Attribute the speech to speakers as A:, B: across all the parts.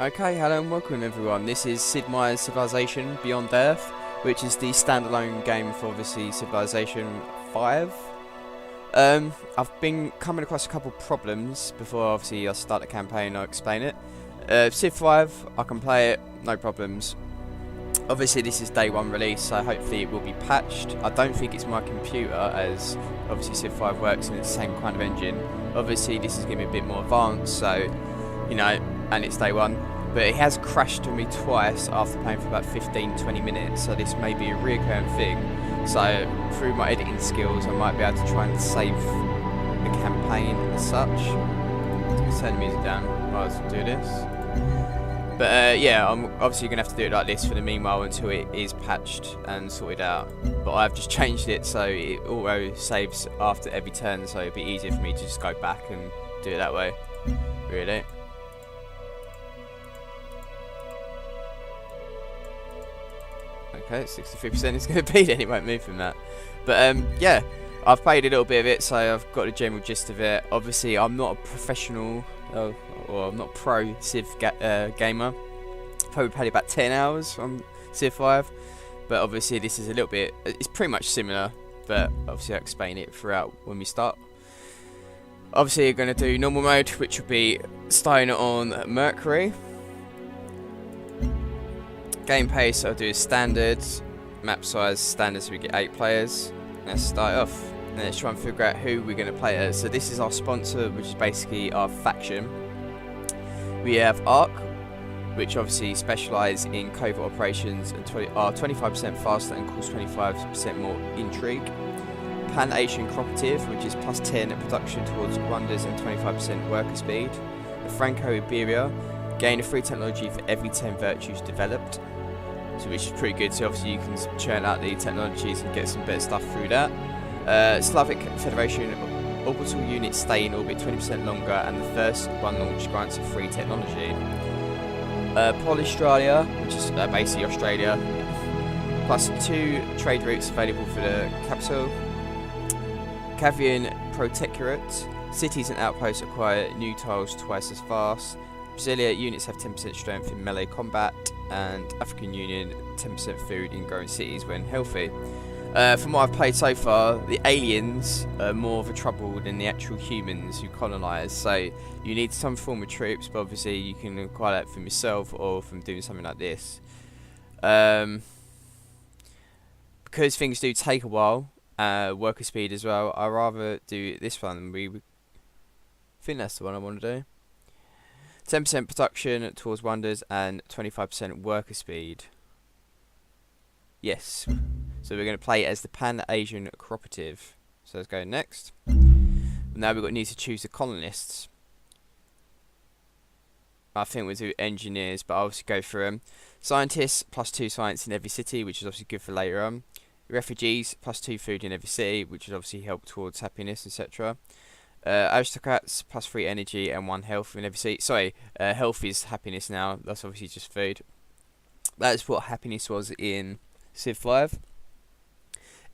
A: Okay, hello and welcome everyone. This is Sid Meier's Civilization Beyond Earth, which is the standalone game for obviously Civilization 5. I've been coming across a couple problems before obviously I start the campaign. I'll explain it. Civ 5, I can play it, no problems. Obviously this is day 1 release, so hopefully it will be patched. I don't think it's my computer, as obviously Civ 5 works in the same kind of engine. Obviously this is going to be a bit more advanced, so you know, and it's day 1. But it has crashed on me twice after playing for about 15-20 minutes, so this may be a recurrent thing. So through my editing skills I might be able to try and save the campaign as such. Let's turn the music down while I do this. But yeah, I'm obviously going to have to do it like this for the meanwhile until it is patched and sorted out. But I've just changed it so it auto saves after every turn, so it'll be easier for me to just go back and do it that way, really. Okay, 63% is going to beat it, it won't move from that. But yeah, I've played a little bit of it, so I've got the general gist of it. Obviously, I'm not a professional, or I'm not pro Civ gamer. Probably played about 10 hours on Civ 5. But obviously, this is a little bit, it's pretty much similar, but obviously I'll explain it throughout when we start. Obviously, you're going to do normal mode, which will be starting on Mercury. Game pace, I'll do standard, map size standard, so we get 8 players. Let's start off and let's try and figure out who we're going to play as. So this is our sponsor, which is basically our faction. We have Ark, which obviously specialise in covert operations and are 25% faster and cause 25% more intrigue. Pan-Asian Cooperative, which is plus 10 production towards wonders and 25% worker speed. The Franco-Iberia, gain a free technology for every 10 virtues developed. So which is pretty good, so obviously you can churn out the technologies and get some better stuff through that. Slavic Federation, orbital units stay in orbit 20% longer, and the first one launch grants a free technology. Australia, which is basically Australia, plus 2 trade routes available for the capital. Cavian Protectorate, cities and outposts acquire new tiles twice as fast. Brasilia units have 10% strength in melee combat, and African Union 10% food in growing cities when healthy. From what I've played so far, the aliens are more of a trouble than the actual humans who colonise, so you need some form of troops, but obviously you can acquire that from yourself or from doing something like this. Because things do take a while, worker speed as well, I'd rather do this one. I think that's the one I want to do. 10% production towards wonders and 25% worker speed. Yes. So we're going to play as the Pan-Asian Cooperative. So let's go next. Now we've got need to choose the colonists. I think we'll do engineers, but I'll obviously go for them. Scientists, plus 2 science in every city, which is obviously good for later on. Refugees, plus 2 food in every city, which is obviously help towards happiness, etc. Aristocrats, plus 3 energy and 1 health in every city. Sorry, health is happiness now. That's obviously just food. That's what happiness was in Civ 5.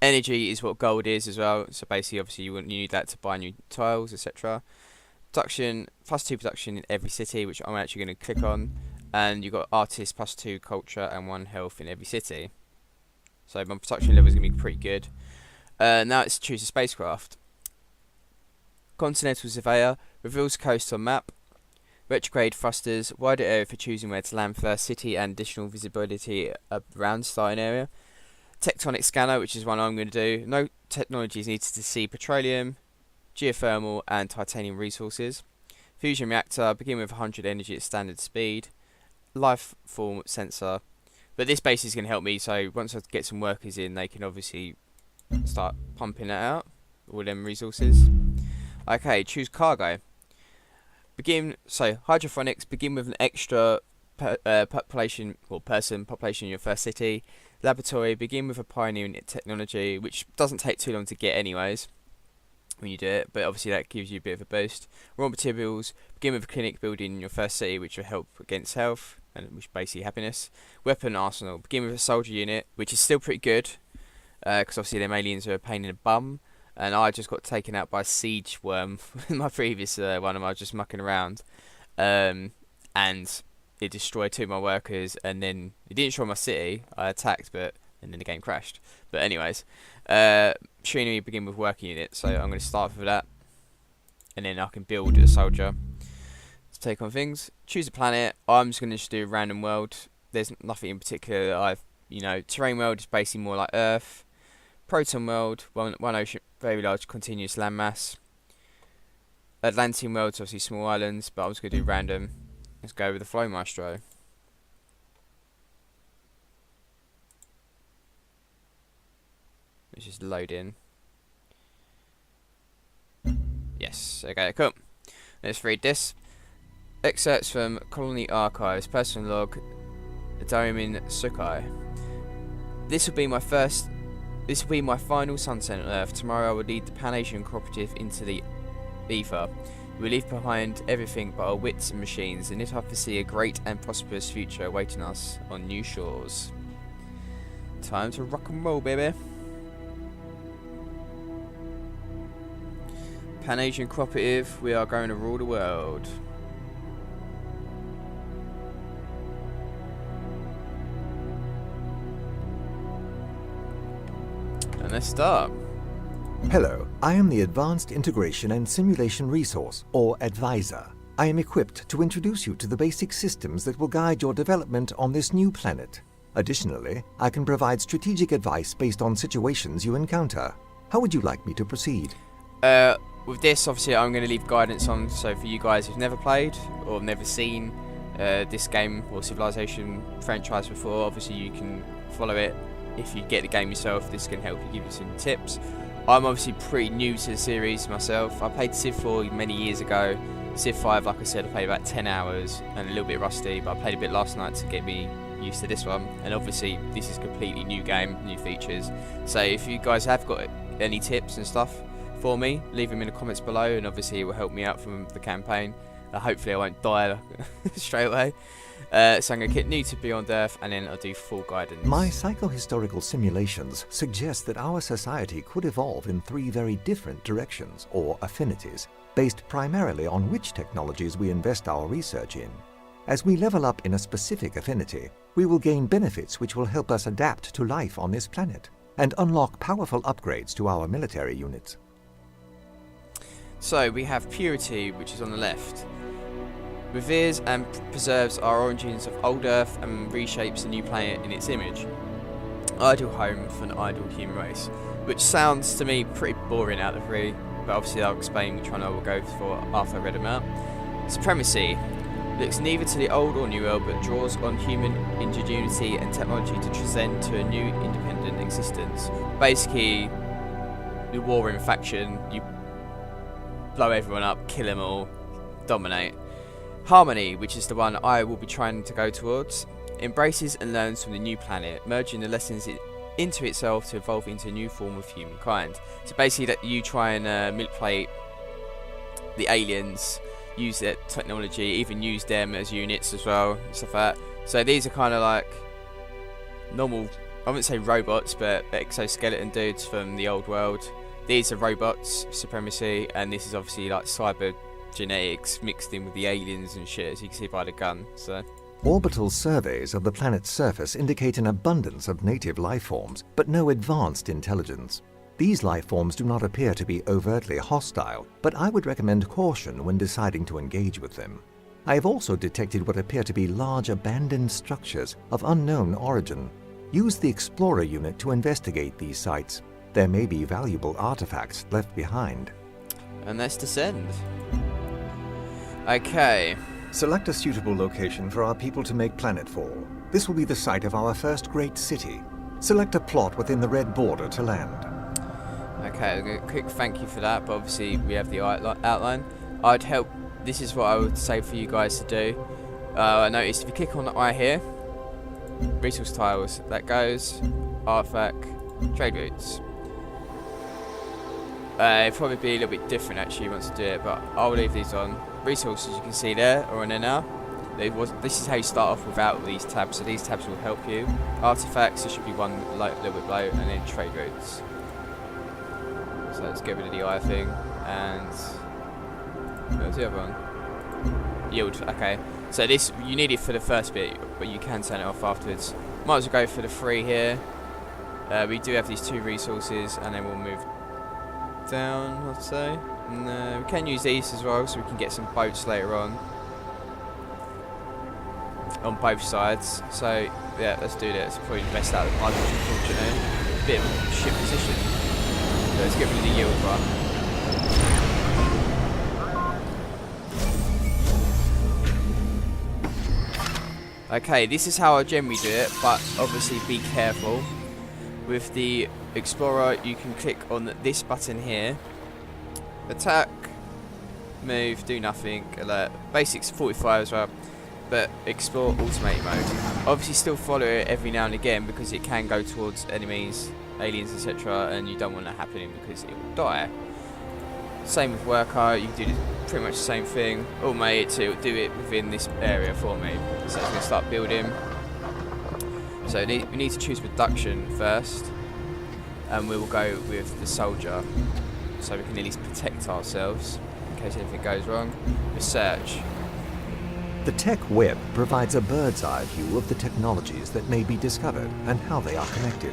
A: Energy is what gold is as well. So basically, obviously, you need that to buy new tiles, etc. Production, plus 2 production in every city, which I'm actually going to click on. And you've got artists, plus 2 culture and 1 health in every city. So my production level is going to be pretty good. Now it's choose a spacecraft. Continental Surveyor, reveals coast on map. Retrograde thrusters, wider area for choosing where to land first, city and additional visibility around starting area. Tectonic Scanner, which is one I'm going to do. No technologies needed to see petroleum, geothermal and titanium resources. Fusion Reactor, begin with 100 energy at standard speed. Life form sensor. But this base is going to help me, so once I get some workers in, they can obviously start pumping that out, all them resources. Okay, choose cargo. Hydroponics, begin with an extra population in your first city. Laboratory, begin with a pioneering technology, which doesn't take too long to get anyways when you do it, but obviously that gives you a bit of a boost. Raw materials, begin with a clinic building in your first city, which will help against health, and which is basically happiness. Weapon arsenal, begin with a soldier unit, which is still pretty good, because obviously them aliens are a pain in the bum. And I just got taken out by a siege worm in my previous one, and I was just mucking around. And it destroyed 2 of my workers, and then it didn't destroy my city. I attacked, and then the game crashed. But anyways, machinery begin with working units, so I'm going to start with that, and then I can build a soldier to take on things. Choose a planet. I'm just going to do a random world. There's nothing in particular that I've, terrain world is basically more like Earth. Proton world, one ocean, very large continuous landmass. Atlantean world's obviously small islands, but I'm just going to do random. Let's go with the flow maestro. Let's just load in. Yes, okay, cool. Let's read this. Excerpts from Colony Archives, personal log, Domin Sukai. This will be my final sunset on Earth. Tomorrow I will lead the Pan-Asian Cooperative into the ether. We leave behind everything but our wits and machines, and if I foresee a great and prosperous future awaiting us on new shores. Time to rock and roll, baby. Pan-Asian Cooperative, we are going to rule the world. And let's start.
B: Hello, I am the Advanced Integration and Simulation Resource, or Advisor. I am equipped to introduce you to the basic systems that will guide your development on this new planet. Additionally, I can provide strategic advice based on situations you encounter. How would you like me to proceed?
A: With this, obviously, I'm going to leave guidance on, so for you guys who've never played or never seen this game or Civilization franchise before, obviously you can follow it. If you get the game yourself, this can help you, give you some tips. I'm obviously pretty new to the series myself. I played Civ 4 many years ago. Civ 5, like I said, I played about 10 hours and a little bit rusty, but I played a bit last night to get me used to this one. And obviously, this is a completely new game, new features. So if you guys have got any tips and stuff for me, leave them in the comments below, and obviously it will help me out from the campaign. Hopefully I won't die straight away. So I'm going to get new to Beyond Earth, and then I'll do full guidance.
B: My psychohistorical simulations suggest that our society could evolve in 3 very different directions, or affinities, based primarily on which technologies we invest our research in. As we level up in a specific affinity, we will gain benefits which will help us adapt to life on this planet, and unlock powerful upgrades to our military units.
A: So we have Purity, which is on the left. Reveres and preserves our origins of old Earth and reshapes the new planet in its image. Ideal home for an ideal human race, which sounds to me pretty boring out of the 3, but obviously I'll explain which one I will go for after I read them out. Supremacy looks neither to the old or new world, but draws on human ingenuity and technology to transcend to a new independent existence. Basically, the warring faction, you blow everyone up, kill them all, dominate. Harmony, which is the one I will be trying to go towards, embraces and learns from the new planet, merging the lessons into itself to evolve into a new form of humankind. So basically that you try and manipulate the aliens, use their technology, even use them as units as well, stuff like that. So these are kind of like normal, I wouldn't say robots, but exoskeleton dudes from the old world. These are robots, Supremacy, and this is obviously like cyber genetics mixed in with the aliens and shit, as you can see by the gun. So
B: orbital surveys of the planet's surface indicate an abundance of native life forms, but no advanced intelligence. These life forms do not appear to be overtly hostile, but I would recommend caution when deciding to engage with them. I have also detected what appear to be large abandoned structures of unknown origin. Use the Explorer unit to investigate these sites. There may be valuable artifacts left behind.
A: And let's descend. Okay.
B: Select a suitable location for our people to make planetfall. This will be the site of our first great city. Select a plot within the red border to land.
A: Okay, a quick thank you for that, but obviously we have the outline. I'd help, this is what I would say for you guys to do. I noticed if you click on the eye here, resource tiles, that goes, artifact, trade routes. It'll probably be a little bit different actually once I do it, but I'll leave these on. Resources you can see there are on there now. This is how you start off without these tabs, so these tabs will help you. Artifacts, there should be one little bit below, and then trade routes. So let's get rid of the eye thing, and what was the other one? Yield, okay. So this, you need it for the first bit, but you can turn it off afterwards. Might as well go for the 3 here. We do have these 2 resources, and then we'll move down, I'd say. And we can use these as well, so we can get some boats later on both sides. So yeah, let's do this. Probably the best out of the bunch, unfortunately. Bit of a shit position. So let's get rid of the yield one. Okay, this is how I generally do it, but obviously be careful. With the Explorer, you can click on this button here. Attack, move, do nothing, alert. Basics 45 as well, but explore automated mode. Obviously still follow it every now and again because it can go towards enemies, aliens, etc., and you don't want that happening because it will die. Same with worker, you can do pretty much the same thing. Automate it to do it within this area for me. So it's going to start building. So we need to choose reduction first, and we will go with the soldier, so we can at least protect ourselves in case anything goes wrong. Research.
B: The tech web provides a bird's eye view of the technologies that may be discovered and how they are connected.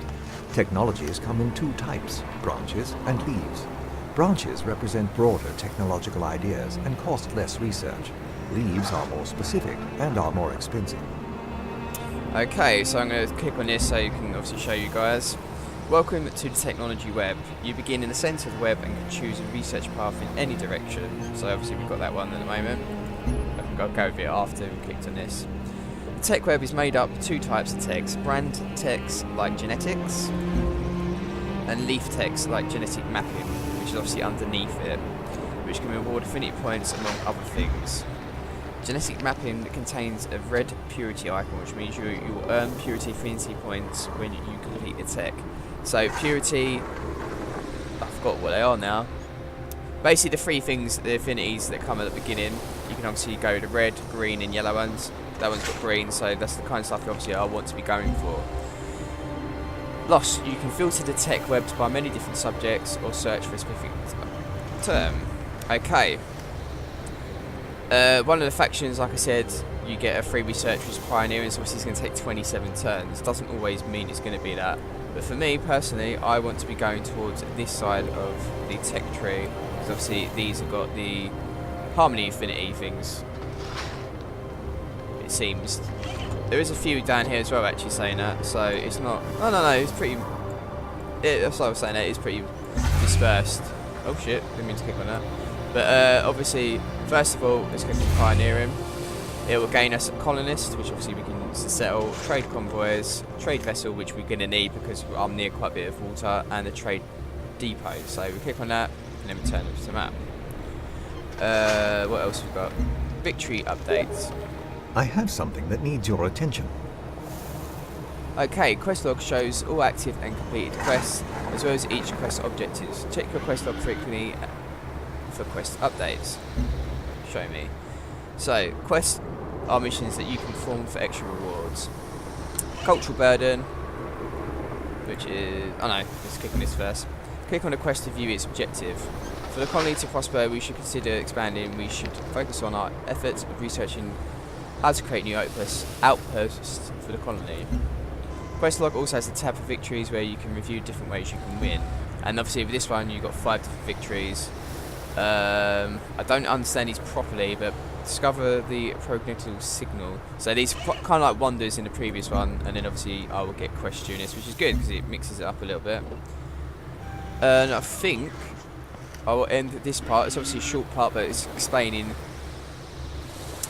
B: Technologies come in 2 types, branches and leaves. Branches represent broader technological ideas and cost less research. Leaves are more specific and are more expensive.
A: Okay, so I'm going to click on this so you can obviously show you guys. Welcome to the technology web. You begin in the centre of the web and can choose a research path in any direction. So obviously we've got that one at the moment. I can go with it after we clicked on this. The tech web is made up of 2 types of text. Brand text like genetics, and leaf text like genetic mapping, which is obviously underneath it, which can reward affinity points among other things. Genetic mapping contains a red purity icon, which means you will earn purity affinity points when you complete the tech. So purity, I forgot what they are now. Basically the 3 things, the affinities that come at the beginning. You can obviously go to red, green and yellow ones. That one's got green, so that's the kind of stuff obviously I want to be going for. Lost, you can filter the tech webs by many different subjects or search for a specific term. Okay. One of the factions, like I said, you get a free research, which is pioneering, so obviously it's going to take 27 turns. Doesn't always mean it's going to be that. But for me, personally, I want to be going towards this side of the tech tree, because obviously these have got the harmony affinity things, it seems. There is a few down here as well, actually, saying that, so it's not... No, it's pretty... that's what I was saying, it is pretty dispersed. Oh shit, didn't mean to click on that. But obviously, first of all, let's click on pioneering. It will gain us a colonist, which obviously we can settle, trade convoys, trade vessel, which we're going to need because I'm near quite a bit of water, and a trade depot. So we click on that, and then we turn it to the map. What else we've got? Victory updates.
B: I have something that needs your attention.
A: Okay, quest log shows all active and completed quests, as well as each quest objectives. Check your quest log frequently for quest updates. Show me. So, quests are missions that you can perform for extra rewards. Cultural burden, which is... oh no, let's click on this first. Click on a quest to view its objective. For the colony to prosper, we should consider expanding. We should focus on our efforts of researching how to create new outposts for the colony. Quest log also has a tab for victories where you can review different ways you can win. And obviously with this one you've got 5 different victories. I don't understand these properly, but discover the progenital signal. So these kind of like wonders in the previous one, and then obviously I will get quest tuners, which is good because it mixes it up a little bit. And I think I will end this part. It's obviously a short part, but it's explaining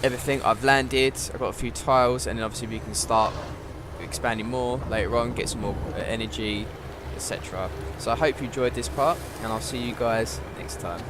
A: everything. I've landed, I've got a few tiles, and then obviously we can start expanding more later on, get some more energy, etc. So I hope you enjoyed this part, and I'll see you guys next time.